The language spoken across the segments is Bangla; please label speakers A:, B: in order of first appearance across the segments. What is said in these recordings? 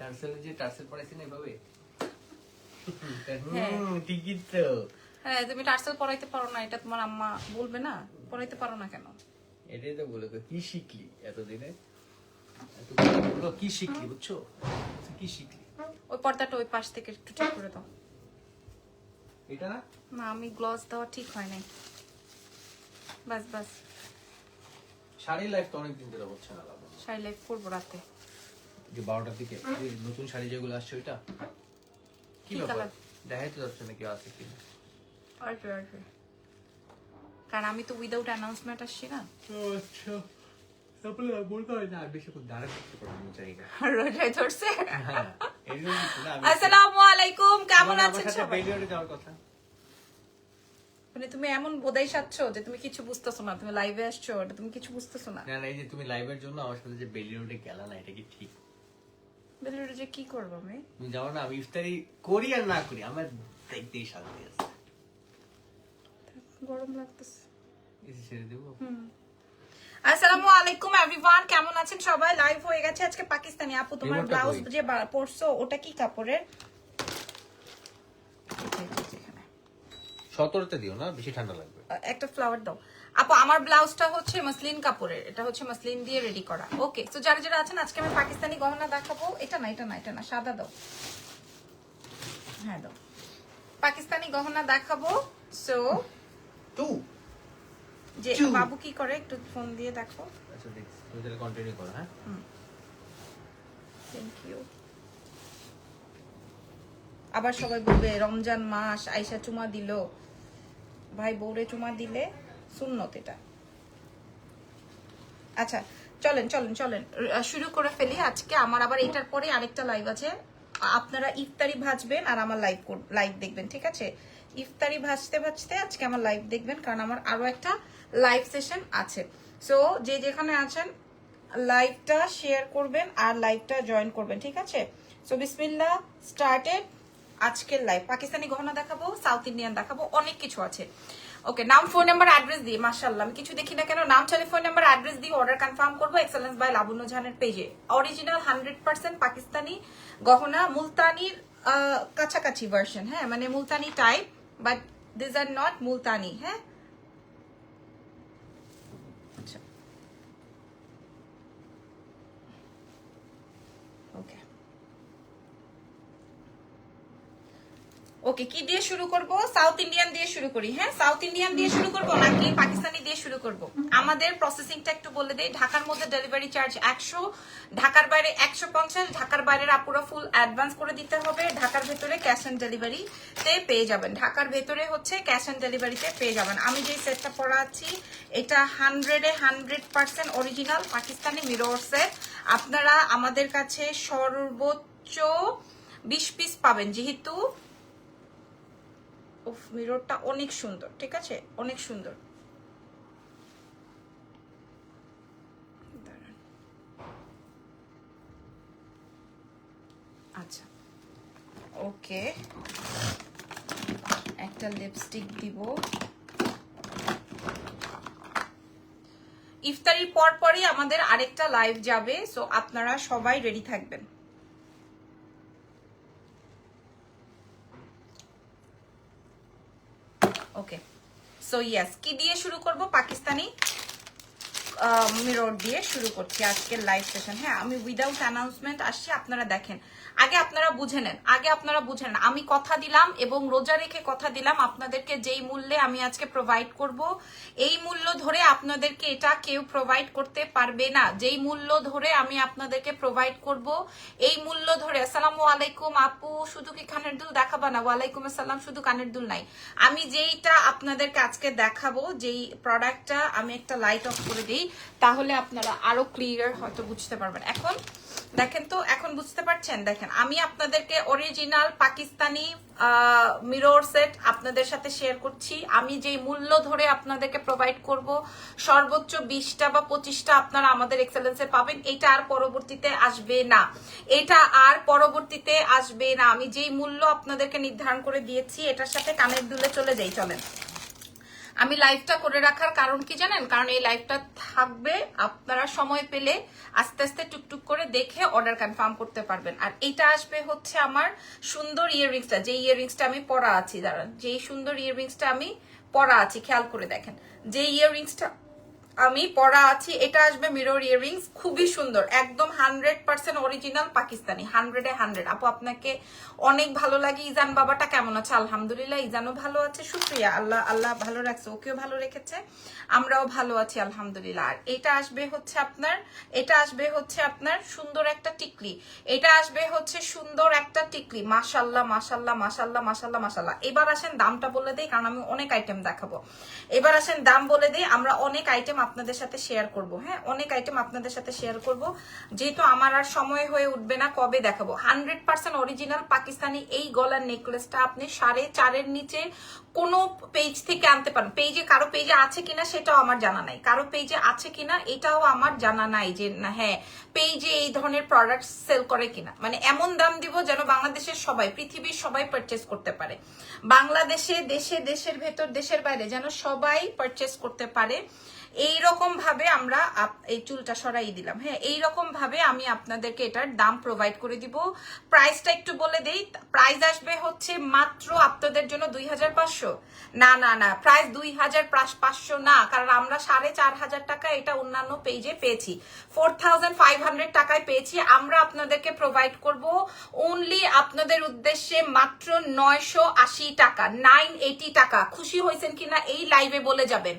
A: টার্সেল যে টার্সেল পড়াইছেন এভাবে ঠিকই তো।
B: হ্যাঁ তুমি টার্সেল পরাইতে পারো না, এটা তোমার আম্মা বলবে না? পরাইতে পারো না কেন?
A: এটাই তো বলে কি শিখলি এতদিনে, কি শিখলি বুঝছো, কি শিখলি?
B: ওই পর্দাটা ওই পাশ থেকে একটু ঠিক করে দাও।
A: এটা না
B: না আমি গ্লস দেওয়া ঠিক হয় নাই। বাস বাস।
A: শাড়ি লাইফ তো অনেকদিন ধরে হচ্ছে না লাভ।
B: শাড়ি লাইভ করবো রাতে
A: যে 12টার দিকে নতুন শাড়ি যেগুলো আসছে ওইটা কি
B: কি
A: ব্যাপার
B: কালার?
A: দেখাই তো যাচ্ছে না কেউ আছে কিনা।
B: আসবে আসবে, কারণ আমি তো উইদাউট অ্যানাউন্সমেন্ট আসছি না।
A: আচ্ছা তারপরে বলতে হয় না আর বেশি করে দাঁড়া করতে পারবো না জায়গা।
B: রোজায় ধরছে।
A: হ্যাঁ এই জন্য তো না আমি
B: আসসালামু আলাইকুম, কেমন আছেন
A: আমার সাথে
B: সবাই?
A: বেলিওরে যাওয়ার কথা।
B: মানে তুমি এমন বোধাই সাচ্ছো যে তুমি কিছু বুঝতেছো না, তুমি লাইভে আসছো এটা তুমি কিছু বুঝতেছো না।
A: না না এই যে তুমি লাইভের জন্য আমার সাথে যে বেলিওরে গেলা না এটা কি ঠিক?
B: বেলিটা যে কি করবো আমি?
A: তুমি যাও না, আমি ইফতারি করি আর না করি আমার দেখতেই শান্তি আছে।
B: গরম লাগতেছে।
A: এসে ছেড়ে দেবো।
B: আসসালামু আলাইকুম এভরিওয়ান, কেমন আছেন সবাই? লাইভ হয়ে গেছে আজকে পাকিস্তানি। আপু তোমার
A: রিমোটটা
B: ব্লাউজ
A: কই?
B: যে পরছো ওটা কি কাপড়ের?
A: 17তে দিও না, বেশি ঠান্ডা লাগবে।
B: একটা ফ্লাওয়ার দাও আপু। আমার ব্লাউজটা হচ্ছে মসলিন কাপড়ের, এটা হচ্ছে মসলিন দিয়ে রেডি করা। ওকে তো যারা যারা আছেন আজকে আমি পাকিস্তানি গহনা দেখাবো। এটা না এটা না এটা না, সাদা দাও। হ্যাঁ দাও, পাকিস্তানি গহনা দেখাবো। সো
A: টু
B: যে বাবু কি করে একটু ফোন দিয়ে দেখো।
A: আচ্ছা দেখছি, তুমি তাহলে কন্টিনিউ করো। হ্যাঁ
B: থ্যাংক ইউ। আবার সবাই বলবে রমজান মাস আইসা চুমা দিল। ভাই বউরে চুমা দিলে সুন্নত এটা। আচ্ছা চলেন চলেন চলেন শুরু করে ফেলি। আজকে আমার আবার এটার পরে আরেকটা লাইভ আছে, আপনারা ইফতারি ভাজবেন আর আমার লাইভ দেখবেন, ঠিক আছে? ইফতারি ভাজতে ভাজতে আজকে আমার লাইভ দেখবেন, কারণ আমার আরো একটা লাইভ সেশন আছে। সো যে যেখানে আছেন লাইভটা শেয়ার করবেন আর লাইভটা জয়েন করবেন, ঠিক আছে? সো বিসমিল্লাহ স্টার্টেড। আজকের লাইভ পাকিস্তানি গহনা দেখাবো, সাউথ ইন্ডিয়ান দেখাবো, অনেক কিছু আছে। ওকে নাম ফোন নাম্বার অ্যাড্রেস দিয়ে, মাশাআল্লাহ আমি কিছু দেখি না কেন, নাম টেলিফোন নাম্বার অ্যাড্রেস দিয়ে অর্ডার কনফার্ম করবো এক্সেলেন্স বাই লাবণ্য জাহানের পেজে। অরিজিনাল 100% পাকিস্তানি গহনা, মুলতানির কাছাকাছি ভার্সন, হ্যাঁ মানে Multani type, but this are not Multani. হ্যাঁ আচ্ছা ওকে ওকে কি দিয়ে শুরু করব? সাউথ ইন্ডিয়ান দিয়ে শুরু করি। হ্যাঁ সাউথ ইন্ডিয়ান দিয়ে শুরু করব নাকি পাকিস্তানি দিয়ে শুরু করব? আমাদের প্রসেসিংটা একটু বলে দেই। ঢাকার মধ্যে ডেলিভারি চার্জ 100, ঢাকার বাইরে 150, ঢাকার বাইরের আপুরা ফুল অ্যাডভান্স করে দিতে হবে। ঢাকার ভেতরে ক্যাশ অন ডেলিভারিতে পেয়ে যাবেন, ঢাকার ভেতরে হচ্ছে ক্যাশ অন ডেলিভারিতে পেয়ে যাবেন। আমি যে সেটটা পরাচ্ছি এটা 100% অরিজিনাল পাকিস্তানি মিরর সেট। আপনারা আমাদের কাছে সর্বোচ্চ 20 পিস পাবেন, যেহেতু মিররটা অনেক সুন্দর, ঠিক আছে? অনেক সুন্দর। আচ্ছা ওকে একটা লিপস্টিক দিব। ইফতারির পর পরই আমাদের আরেকটা লাইভ যাবে, সো আপনারা সবাই রেডি থাকবেন। ওকে সো ইয়েস, কি দিয়ে শুরু করব? পাকিস্তানি মিরর দিয়ে শুরু করছি আজকের লাইভ সেশন। হ্যাঁ আমি উইদাউট অ্যানাউন্সমেন্ট আসছি, আপনারা দেখেন। আগে আপনারা বুঝে নেন, আমি কথা দিলাম এবং রোজা রেখে কথা দিলাম আপনাদেরকে যেই মূল্যে আমি আজকে প্রোভাইড করব, এই মূল্য ধরে আপনাদেরকে এটা কেউ প্রোভাইড করতে পারবে না। যেই মূল্য ধরে আমি আপনাদেরকে প্রোভাইড করব, এই মূল্য ধরে। আসসালামু আলাইকুম আপু, শুধু কি কানের দুল দেখাবা না? ওয়ালাইকুম আসসালাম, শুধু কানের দুল নাই। আমি যেইটা আপনাদেরকে আজকে দেখাবো, যেই প্রোডাক্টটা, আমি একটা লাইট অফ করে দিই তাহলে আপনারা আরো ক্লিয়ার হয়তো বুঝতে পারবেন। এখন দেখেন তো, এখন বুঝতে পারছেন? দেখেন আমি আপনাদেরকে অরিজিনাল পাকিস্তানি মিরর সেট আপনাদের সাথে শেয়ার করছি। আমি যেই মূল্য ধরে আপনাদেরকে প্রোভাইড করব, সর্বোচ্চ 20টা বা 25টা আপনারা আমাদের এক্সেলেন্সে পাবেন। এটা আর পরবর্তীতে আসবে না, এটা আর পরবর্তীতে আসবে না। আমি যেই মূল্য আপনাদেরকে নির্ধারণ করে দিয়েছি, এটার সাথে কানের দুলে চলে যাই, চলেন। আমি লাইভটা করে রাখার কারণ কি জানেন? কারণ এই লাইভটা থাকবে, আপনারা সময় পেলে আস্তে আস্তে টুকটুক করে দেখে অর্ডার কনফার্ম করতে পারবেন। আর এটা আসবে হচ্ছে আমার সুন্দর ইয়াররিংসটা, যে ইয়াররিংসটা আমি পরা আছি, দাঁড়ান, যেই সুন্দর ইয়াররিংসটা আমি পরা আছি, খেয়াল করে দেখেন, যে ইয়াররিংসটা আমি পরা আছি এটা আসবে মিরর ইয়াররিংস, খুবই সুন্দর, একদম 100% অরিজিনাল পাকিস্তানি, 100-এ 100। আপু আপনাকে অনেক ভালো লাগে। ইজান বাবাটা কেমন আছে? আলহামদুলিল্লাহ, ইজানও ভালো আছে, শুকরিয়া, আল্লাহ আল্লাহ ভালো রাখছে, ওকেও ভালো রেখেছে, আমরাও ভালো আছি আলহামদুলিল্লাহ। আর এটা আসবে হচ্ছে আপনার, এটা আসবে হচ্ছে আপনার সুন্দর একটা টিকলি, এটা আসবে হচ্ছে সুন্দর একটা টিকলি, মাশাল্লাহ মাশাল্লাহ মাশাল্লাহ মাশাল্লাহ মাশাল্লাহ। এবার আসেন দামটা বলে দেই, কারণ আমি অনেক আইটেম দেখাবো। এবার আসেন দাম বলে দেই, আমরা অনেক আইটেম আপনাদের সাথে শেয়ার করব। হ্যাঁ, অনেক আইটেম আপনাদের সাথে শেয়ার করব, যেহেতু আমার আর সময় হয়ে উঠবে না, কবে দেখাবো। 100% অরিজিনাল পাকিস্তানি এই গলার নেকলেসটা আপনি 4.5-এর নিচে কোনো পেজ থেকে আনতে পারেন। পেজে কারো পেজে আছে কিনা সেটাও আমার জানা নাই, কারো পেজে আছে কিনা এটাও আমার জানা নাই, যে না হ্যাঁ পেজে এই ধরনের প্রোডাক্ট সেল করে কিনা। মানে এমন দাম দিব যেন বাংলাদেশের সবাই, পৃথিবীর সবাই পারচেস করতে পারে, বাংলাদেশে, দেশে, দেশের ভেতর, দেশের বাইরে যেন সবাই পারচেস করতে পারে। এইরকম ভাবে আমরা, এই চুলটা সরাই দিলাম, হ্যাঁ, এইরকম ভাবে আমি আপনাদেরকে এটার দাম প্রোভাইড করে দিব। প্রাইসটা একটু বলে দেই, প্রাইস আসবে হচ্ছে মাত্র আপনাদের জন্য 2500। না না না, প্রাইস 2500 না, কারণ আমরা 4500 টাকা এটা অন্যান্য পেজে পেয়েছি, 4500 টাকায় পেয়েছি। আমরা আপনাদেরকে প্রোভাইড করব অনলি আপনাদের উদ্দেশ্যে মাত্র 980 টাকা, 980 টাকা। খুশি হয়েছেন কিনা এই লাইভে বলে যাবেন,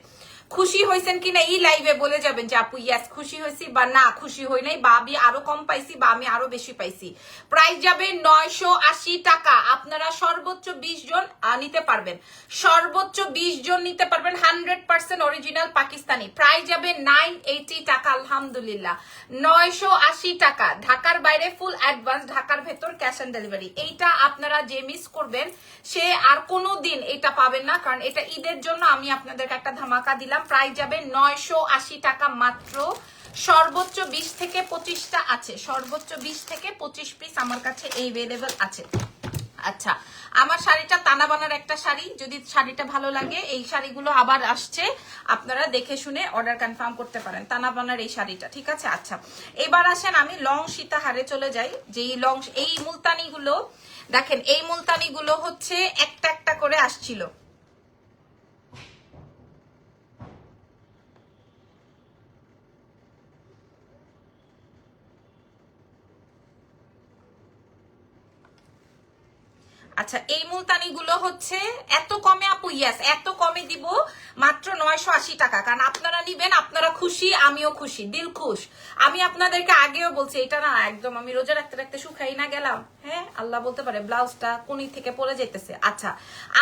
B: খুশি হয়েছেন কিনা এই লাইভে বলে যাবেন যে আপু ইয়াস খুশি হয়েছি, বা না খুশি হই নাই, বা আমি আরো কম পাইছি, বা আমি আরো বেশি পাইছি। প্রাইস যাবে 980 টাকা। আপনারা সর্বোচ্চ 20 জন নিতে পারবেন, সর্বোচ্চ 20 জন নিতে পারবেন, 100% অরিজিনাল পাকিস্তানি। প্রাইস যাবে 980 টাকা, আলহামদুলিল্লাহ 980 টাকা। ঢাকার বাইরে ফুল অ্যাডভান্স, ঢাকার ভেতর ক্যাশ অন ডেলিভারি। এইটা আপনারা যে মিস করবেন সে আর কোনো দিন এটা পাবেন না, কারণ এটা ঈদের জন্য আমি আপনাদেরকে একটা ধামাকা দিলাম। প্রাইস যাবে 980 টাকা মাত্র। সর্বোচ্চ 20 থেকে 25টা আছে, সর্বোচ্চ 20 থেকে 25 পিস আমার কাছে এভেলেবল আছে। আচ্ছা, আমার শাড়িটা তানা বানার একটা শাড়ি, যদি শাড়িটা ভালো লাগে, এই শাড়িগুলো আবার আসছে, আপনারা দেখে শুনে অর্ডার কনফার্ম করতে পারেন, তানা বানার এই শাড়িটা, ঠিক আছে। আচ্ছা, এবার আসেন আমি লং সীতাহারে চলে যাই। যেই লং, এই মুলতানিগুলো দেখেন, এই মুলতানিগুলো হচ্ছে একটা একটা করে আসছিল। আচ্ছা, এই মুলতানিগুলো হচ্ছে এত কমে আপু, ইয়াস এত কমে দিব মাত্র 980 টাকা, কারণ আপনারা নিবেন, আপনারা খুশি, আমিও খুশি, দিল খুশ। আমি আপনাদেরকে আগেও বলছি, এটা না একদম আমি রোজা রাখতে রাখতে শুকাই না গেলাম, হ্যাঁ আল্লাহ বলতে পারে, ব্লাউজটা কোনি থেকে পরে যেতেছে। আচ্ছা,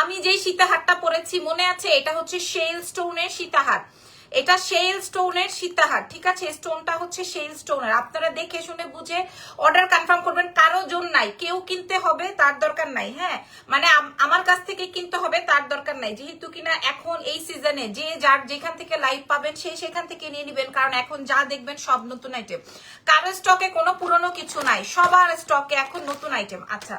B: আমি যেই সীতাহারটা পরেছি মনে আছে, এটা হচ্ছে শেল স্টোনের সীতাহার, এটা শেল স্টোনের সীতাহার, ঠিক আছে। স্টোনটা হচ্ছে শেল স্টোনের, আপনারা দেখে শুনে বুঝে অর্ডার কনফার্ম করবেন। কারো জন নাই, কেউ কিনতে হবে তার দরকার নাই, হ্যাঁ মানে আমার কাছ থেকে কিনতে হবে তার দরকার নাই, যেহেতু কিনা এখন এই সিজনে যে যার যেখান থেকে লাইভ পাবেন সে সেখান থেকে নিয়ে নিবেন, কারণ এখন যা দেখবেন সব নতুন আইটেম, কারো স্টকে কোনো পুরনো কিছু নাই, সবার স্টকে এখন নতুন আইটেম। আচ্ছা,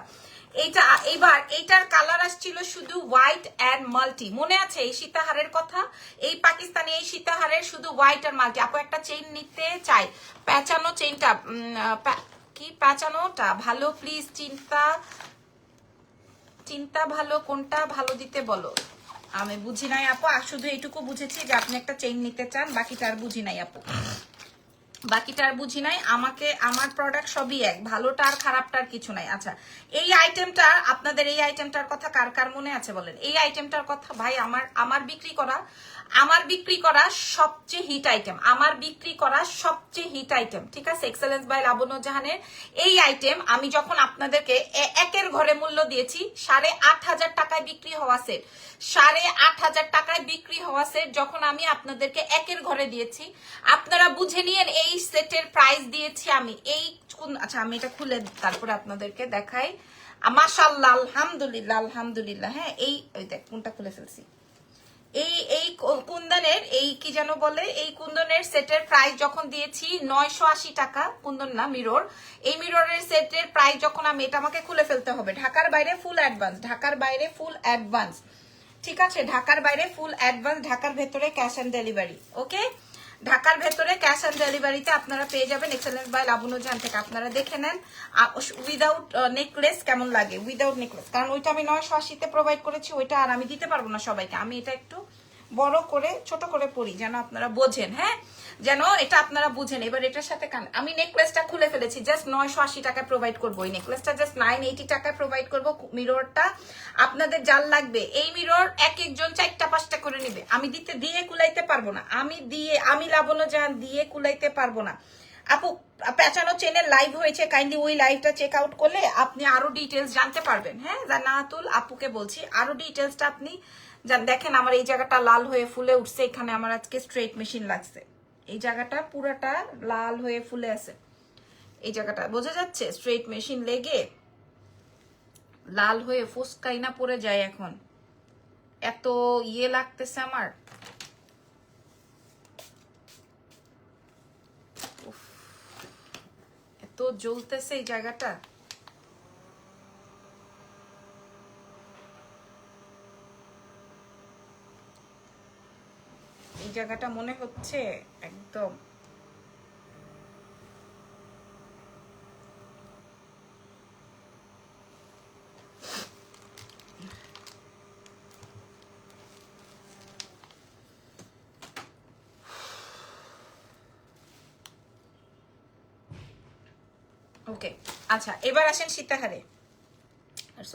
B: এইটা এবার এইটার কালার আসছিল শুধু হোয়াইট এন্ড মাল্টি, মনে আছে এই সীতাহারের কথা, এই পাকিস্তানি এই সীতাহারের শুধু হোয়াইট আর মাল্টি। আপু একটা চেইন নিতে চাই, প্যাঁচানো চেইনটা, কি প্যাঁচানোটা ভালো প্লিজ, চিন্তা ভালো, কোনটা ভালো দিতে বলো। আমি বুঝি নাই আপু, শুধু এইটুকু বুঝেছি যে আপনি একটা চেইন নিতে চান, বাকিটা আর বুঝি নাই আপু, বাকিটা আর বুঝি নাই। আমাকে আমার প্রোডাক্ট সবই এক, ভালোটা আর খারাপটার কিছু নাই। আচ্ছা, এই আইটেমটা আপনাদের, এই আইটেমটার কথা কার কার মনে আছে বলেন, এই আইটেমটার কথা ভাই, আমার বিক্রি করা সবচেয়ে হিট আইটেম, আমার বিক্রি করা সবচেয়ে হিট আইটেম, ঠিক আছে। এক্সেলেন্স বাই লাবণ্য জাহানের এই আইটেম আমি যখন আপনাদেরকে একের ঘরে মূল্য দিয়েছি 8500 টাকায় বিক্রি হওয়া সেট, 8500 টাকায় বিক্রি হওয়া সেট যখন আমি আপনাদেরকে একের ঘরে দিয়েছি, আপনারা বুঝে নিয়েন এই সেটের প্রাইস দিয়েছি আমি এই, আচ্ছা আমি এটা খুলে তারপরে আপনাদেরকে দেখাই। মাশাআল্লাহ, আলহামদুলিল্লাহ আলহামদুলিল্লাহ, হ্যাঁ এই দেখ কোনটা খুলে ফেলছি, এই কুন্দনের, এই কি যেন বলে, এই কুন্দনের সেটের প্রাইস যখন দিয়েছি 980 টাকা, কুন্দন না মিরর, এই মিররের সেটের প্রাইস যখন আমি, এটা আমাকে খুলে ফেলতে হবে, ঢাকার বাইরে ফুল অ্যাডভান্স, ঢাকার বাইরে ফুল অ্যাডভান্স, ঠিক আছে, ঢাকার বাইরে ফুল অ্যাডভান্স, ঢাকার ভেতরে ক্যাশ অন ডেলিভারি। ওকে, ঢাকার ভেতরে ক্যাশ অন ডেলিভারিতে আপনারা পেয়ে যাবেন এক্সেলেন্স বাই লাবণ্যজান থেকে। আপনারা দেখে নেন উইদাউট নেকলেস কেমন লাগে, উইদাউট নেকলেস, কারণ ওইটা আমি 980-তে প্রোভাইড করেছি, ওইটা আর আমি দিতে পারবো না সবাইকে। আমি এটা একটু বড় করে ছোট করে পরি যেন আপনারা বোঝেন, হ্যাঁ, যেন এটা আপনারা বুঝেন। এবার এটার সাথে আমি নেকলেসটা খুলে ফেলেছি, জাস্ট 980 টাকায় প্রোভাইড করবো। এই নেকলেসটা জাস্ট 980 টাকায় প্রোভাইড করবো। মিররটা আপনাদের জাল লাগবে, এই মিরর এক একজন 4টা-5টা করে নিবে। আমি দিয়ে কুলাইতে পারবো না, আমি লাবণ্যজান দিয়ে কুলাইতে পারবো না। আপু পেঁচানো চেনের লাইভ হয়েছে, কাইন্ডলি ওই লাইভটা চেক আউট করলে আপনি আরো ডিটেলস জানতে পারবেন। হ্যাঁ, জান্নাতুল আপুকে বলছি, আরো ডিটেলসটা আপনি দেখেন। আমার এই জায়গাটা লাল হয়ে ফুলে উঠছে, এখানে আমার আজকে স্ট্রেট মেশিন লাগছে, এই জায়গাটা পুরাটা লাল হয়ে ফুলে আছে, এই জায়গাটা বোঝা যাচ্ছে স্ট্রেট মেশিন লেগে লাল হয়ে ফুসকাই না পড়ে যায়। এখন এত ইয়ে লাগতেছে আমার, এত জ্বলতেছে এই জায়গাটা। এই জায়গাটা মনে হচ্ছে একদম ওকে। আচ্ছা, এবার আসেন সীতাহারে।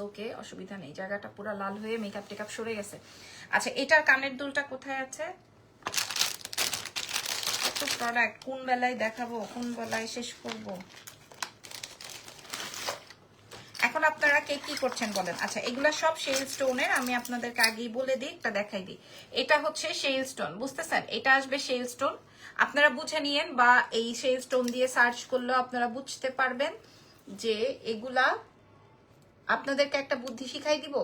B: ওকে, অসুবিধা নেই, জায়গাটা পুরো লাল হয়ে মেকআপ টেকআপ সরে গেছে। আচ্ছা, এটার কানের দুলটা কোথায় আছে? কত প্রোডাক্ট, কোন বেলায় দেখাবো, কোন বেলায় শেষ করব? এখন আপনারা কে কি করছেন বলেন। আচ্ছা, এগুলা সব শেল স্টোনের, আমি আপনাদেরকে আগেই বলে দিই, একটা দেখাই দিই। এটা হচ্ছে শেল স্টোন, বুঝতেছেন? এটা আসবে শেল স্টোন, আপনারা বুঝে নিয়েন, বা এই শেল স্টোন দিয়ে সার্চ করলেও আপনারা বুঝতে পারবেন যে এগুলা। আপনাদেরকে একটা বুদ্ধি শিখাই দিব,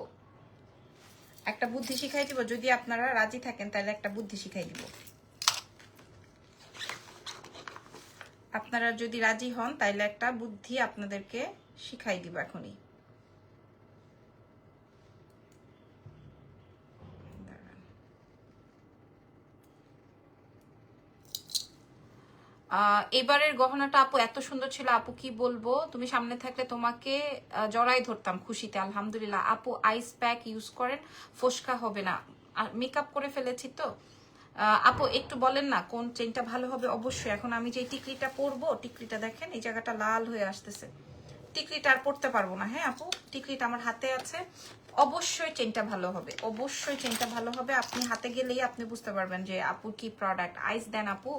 B: যদি আপনারা রাজি থাকেন তাহলে একটা বুদ্ধি শিখাই দিব। আপনারা যদি রাজি হন তাহলে একটা বুদ্ধি আপনাদেরকে শিখাই দিব এখনই। এবারের গহনাটা আপু এত সুন্দর ছিল, আপু কি বলবো, তুমি সামনে থাকলে তোমাকে জড়াই ধরতাম খুশিতে। আলহামদুলিল্লাহ আপু, আইস প্যাক ইউজ করেন, ফোসকা হবে না। মেকআপ করে ফেলেছি তো। আপু একটু বলেন না কোন চেনটা ভালো হবে। অবশ্যই, এখন আমি যে টিকলিটা পরবো, টিকলিটা দেখেন এই জায়গাটা লাল হয়ে আসতেছে, টিকলিটা আর পরতে পারবো না। হ্যাঁ আপু, টিকলিটা আমার হাতে আছে, অবশ্যই চেনটা ভালো হবে, অবশ্যই চেনটা ভালো হবে। আপনি হাতে গেলেই আপনি বুঝতে পারবেন যে আপু কি প্রোডাক্ট। আইস দেন আপু,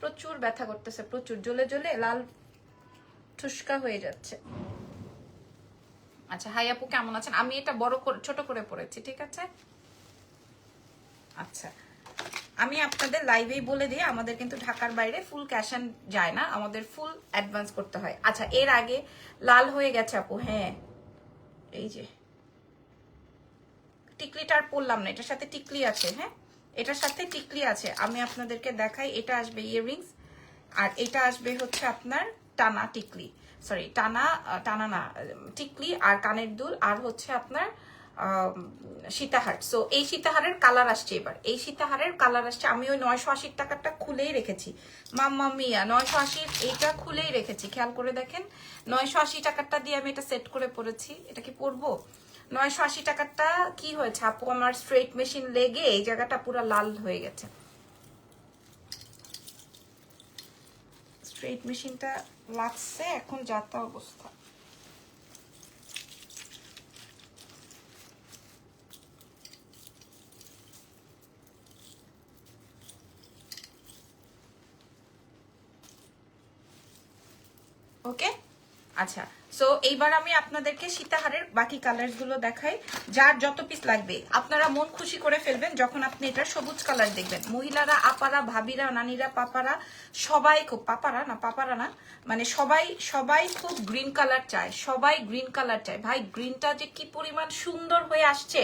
B: প্রচুর ব্যথা করতেছে, প্রচুর জ্বলে জ্বলে লাল ঠুসকা হয়ে যাচ্ছে। আচ্ছা, হাই আপু কেমন আছেন? আমি এটা বড় করে ছোট করে পড়েছি, ঠিক আছে। আচ্ছা, আমি আপনাদের লাইভেই বলে দিই, আমাদের কিন্তু ঢাকার বাইরে ফুল ক্যাশ অন যায় না, আমাদের ফুল অ্যাডভান্স করতে হয়। আচ্ছা, এর আগে লাল হয়ে গেছে আপু। হ্যাঁ, এই যে টিকলিটা আর পরলাম না, এটার সাথে টিকলি আছে। হ্যাঁ, এটার সাথে টিকলি আছে, আমি আপনাদেরকে দেখাই। এটা আসবে ইয়াররিংস, আর এটা আসবে হচ্ছে আপনার টানা টিকলি, সরি টানা না, টিকলি আর কানের দুল, আর হচ্ছে আপনার সীতাহার। সো এই সীতাহারের কালার আসছে, এবার এই সীতাহারের কালার আসছে। আমি ওই 980 টাকারটা খুলেই রেখেছি, মাম্মা মিয়া 980 এইটা খুলেই রেখেছি, খেয়াল করে দেখেন। 980 টাকারটা দিয়ে আমি এটা সেট করে পরেছি। এটা কি পরবো? 980 টাকারটা কি হয়েছে আপু, আমার স্ট্রেট মেশিন লেগে এই জায়গাটা পুরো লাল হয়ে গেছে। স্ট্রেট মেশিনটা লাগছে, এখন যাতা অবস্থা। ওকে, আচ্ছা। সো এইবার আমি আপনাদেরকে সীতাহারের বাকি কালার গুলো দেখাই, যার যত পিস লাগবে। আপনারা মন খুশি করে ফেলবেন যখন আপনি এটা সবুজ কালার দেখবেন। মহিলারা, আপারা, ভাবিরা, নানিরা, পাপারা, সবাই খুব, পাপারা না, মানে সবাই খুব গ্রিন কালার চায়, সবাই গ্রিন কালার চায়। ভাই, গ্রিনটা যে কি পরিমাণ সুন্দর হয়ে আসছে,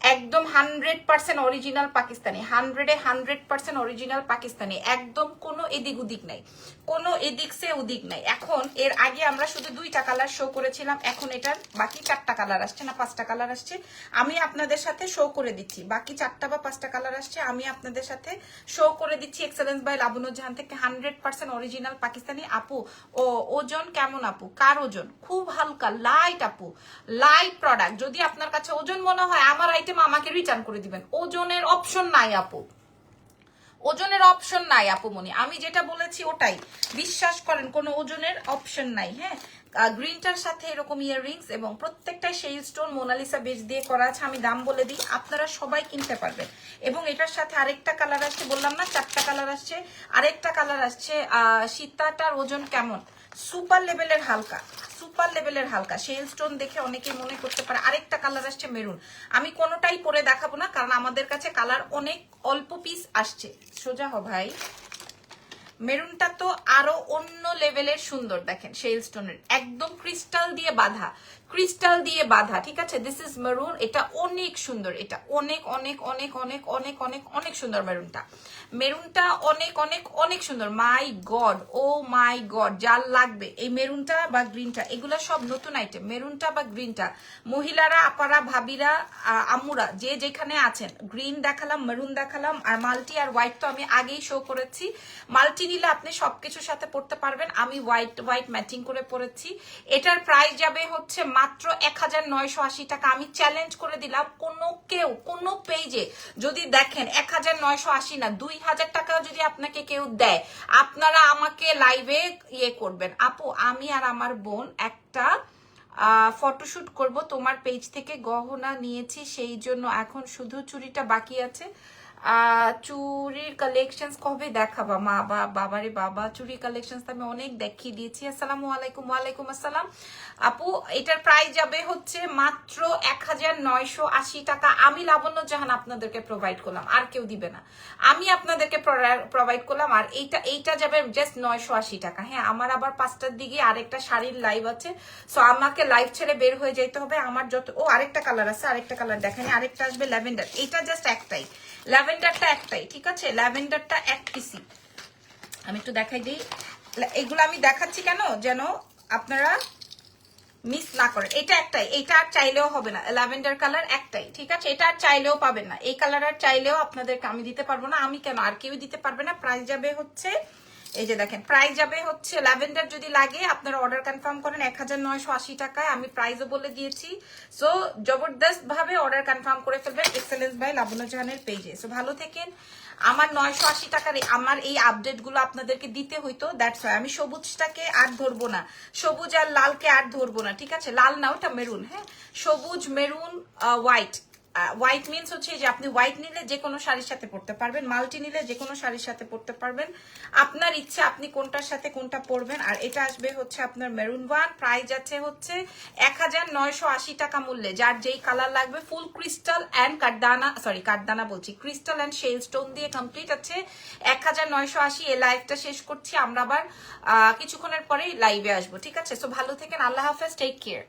B: একদম 100% অরিজিনাল পাকিস্তানি, 100% অরিজিনাল পাকিস্তানি, একদম কোনো এদিক উদিক নাই, কোনো এদিক সে উদিক নাই। এখন এর আগে আমরা শুধু 2টা কালার শো করেছিলাম, এখন এটার বাকি 4টা কালার আসছে না 5টা কালার আসছে, আমি আপনাদের সাথে শো করে দিচ্ছি। বাকি 4টা বা 5টা কালার আসছে, আমি আপনাদের সাথে শো করে দিচ্ছি। এক্সেলেন্স বাই লাবণ্য জাহান থেকে 100% অরিজিনাল পাকিস্তানি। আপু ও ওজন কেমন আপু? কার ওজন? খুব হালকা লাইট আপু, লাইট প্রোডাক্ট। যদি আপনার কাছে ওজন মনে হয় আমার আইটেম আমাকে রিটার্ন করে দিবেন, ওজনের অপশন নাই আপু, ওজনের অপশন নাই আপু মনি, আমি যেটা বলেছি ওটাই বিশ্বাস করেন, কোনো ওজনের অপশন নাই। হ্যাঁ, গ্রিনটার সাথে এরকম ইয়াররিংস এবং প্রত্যেকটাই সেই স্টোন মোনালিসা বেজ দিয়ে করা আছে। আমি দাম বলে দিই, আপনারা সবাই কিনতে পারবেন। এবং এটার সাথে আরেকটা কালার আসছে, বললাম না 4টা কালার আসছে, আরেকটা কালার আসছে। সীতাটার ওজন কেমন? সুপার লেভেলের হালকা, সুপার লেভেলের হালকা। শেল স্টোন দেখে অনেকে মনে করতে পারে। আরেকটা কালার আসছে মেরুন, আমি কোনোটাই পরে দেখাবো না কারণ আমাদের কাছে কালার অনেক অল্প পিস আসছে। সোজা হ ভাই, মেরুনটা তো আরো অন্য লেভেলের সুন্দর। দেখেন শেল স্টোনের একদম ক্রিস্টাল দিয়ে বাঁধা, ক্রিস্টাল দিয়ে বাঁধা, ঠিক আছে। দিস ইজ মেরুন, এটা অনেক সুন্দর, এটা অনেক অনেক অনেক অনেক অনেক অনেক অনেক সুন্দর। মেরুনটা, মেরুনটা অনেক অনেক অনেক সুন্দর। মাই গড, ও মাই গড, যার লাগবে এই মেরুনটা বা গ্রিনটা, এগুলা সব নতুন আইটেম। মেরুনটা বা গ্রিনটা, মহিলারা, আপারা, ভাবিরা, আম্মুরা যে যেখানে আছেন, গ্রিন দেখালাম, মেরুন দেখালাম, আর মাল্টি আর হোয়াইট তো আমি আগেই শো করেছি। মাল্টি নিলে আপনি সবকিছুর সাথে পড়তে পারবেন, আমি হোয়াইট হোয়াইট ম্যাচিং করে পরেছি। এটার প্রাইস যাবে হচ্ছে মাত্র 1980 টাকা। আমি চ্যালেঞ্জ করে দিলাম, কোনো পেজে যদি দেখেন 1980 না 2000 টাকাও যদি আপনাকে কেউ দেয়, আপনারা আমাকে লাইভে ইয়ে করবেন। আপু আমি আর আমার বোন একটা ফটোশুট করব, তোমার পেজ থেকে গহনা নিয়েছি, সেই জন্য এখন শুধু চুড়িটা বাকি আছে। চুরির কালেকশনস কবে দেখাবা? মা বাবারে বাবা, চুরি কালেকশনস আমি অনেক দেখিয়ে দিয়েছি। আসসালামু আলাইকুম। ওয়ালাইকুম আসসালাম। আপু এটার প্রাইস যাবে হচ্ছে মাত্র 1980 টাকা। আমি লাবণ্য জাহান আপনাদেরকে প্রোভাইড করলাম, আর কেউ দিবে না, আমি আপনাদেরকে প্রোভাইড করলাম। আর এইটা যাবে জাস্ট 980 টাকা। হ্যাঁ, আমার আবার 5টার দিকে আরেকটা শাড়ির লাইভ আছে, সো আমাকে লাইভ ছেড়ে বের হয়ে যেতে হবে। আমার যত আরেকটা কালার আছে, আরেকটা কালার দেখানি, আরেকটা আসবে ল্যাভেন্ডার। এটা জাস্ট একটাই, ল্যাভেন্ডারটা একটাই, ঠিক আছে। ল্যাভেন্ডারটা এক পিসি, আমি একটু দেখাই দিই। এগুলো আমি দেখাচ্ছি কেন, যেন আপনারা মিস না করেন। এটা একটাই, এটা আর চাইলেও হবে না। ল্যাভেন্ডার কালার একটাই, ঠিক আছে। এটা আর চাইলেও পাবেন না, এই কালার আর চাইলেও আপনাদেরকে আমি দিতে পারবো না। আমি কেন, আর কেউ দিতে পারবে না। প্রাইস যাবে হচ্ছে, এই যে দেখেন, প্রাইস যাবে হচ্ছে, ল্যাভেন্ডার যদি লাগে আপনারা অর্ডার কনফার্ম করেন 1980 টাকায়। আমি প্রাইসও বলে দিয়েছি, সো জবরদস্ত ভাবে অর্ডার কনফার্ম করে ফেলবেন এক্সেলেন্স বাই লাবণ্য জাহানের পেজে। সো ভালো থেকেন। আমার 980 টাকার আমার এই আপডেট গুলো আপনাদেরকে দিতে হইতো, দ্যাটস ওয়াই। আমি সবুজটাকে আর ধরবো না, সবুজ আর লালকে আর ধরবো না, ঠিক আছে। লাল না, ওটা মেরুন। হ্যাঁ, সবুজ, মেরুন, হোয়াইট। হোয়াইট মিনস হচ্ছে যে আপনি হোয়াইট নিলে যে কোনো শাড়ির সাথে পরতে পারবেন, মাল্টি নিলে যে কোনো শাড়ির সাথে পরতে পারবেন, আপনার ইচ্ছা আপনি কোনটার সাথে কোনটা পরবেন। আর এটা আসবে হচ্ছে আপনার মেরুন ওয়ান, প্রাইস আছে হচ্ছে 1980 টাকা মূল্যে। যার যেই কালার লাগবে, ফুল ক্রিস্টাল অ্যান্ড কাঠদানা, সরি কাঠদানা বলছি, ক্রিস্টাল অ্যান্ড শেল স্টোন দিয়ে কমপ্লিট আছে 1980। এই লাইভটা শেষ করছি, আমরা আবার কিছুক্ষণের পরেই লাইভে আসবো, ঠিক আছে। সো ভালো থেকেন, আল্লাহ হাফেজ, টেক কেয়ার।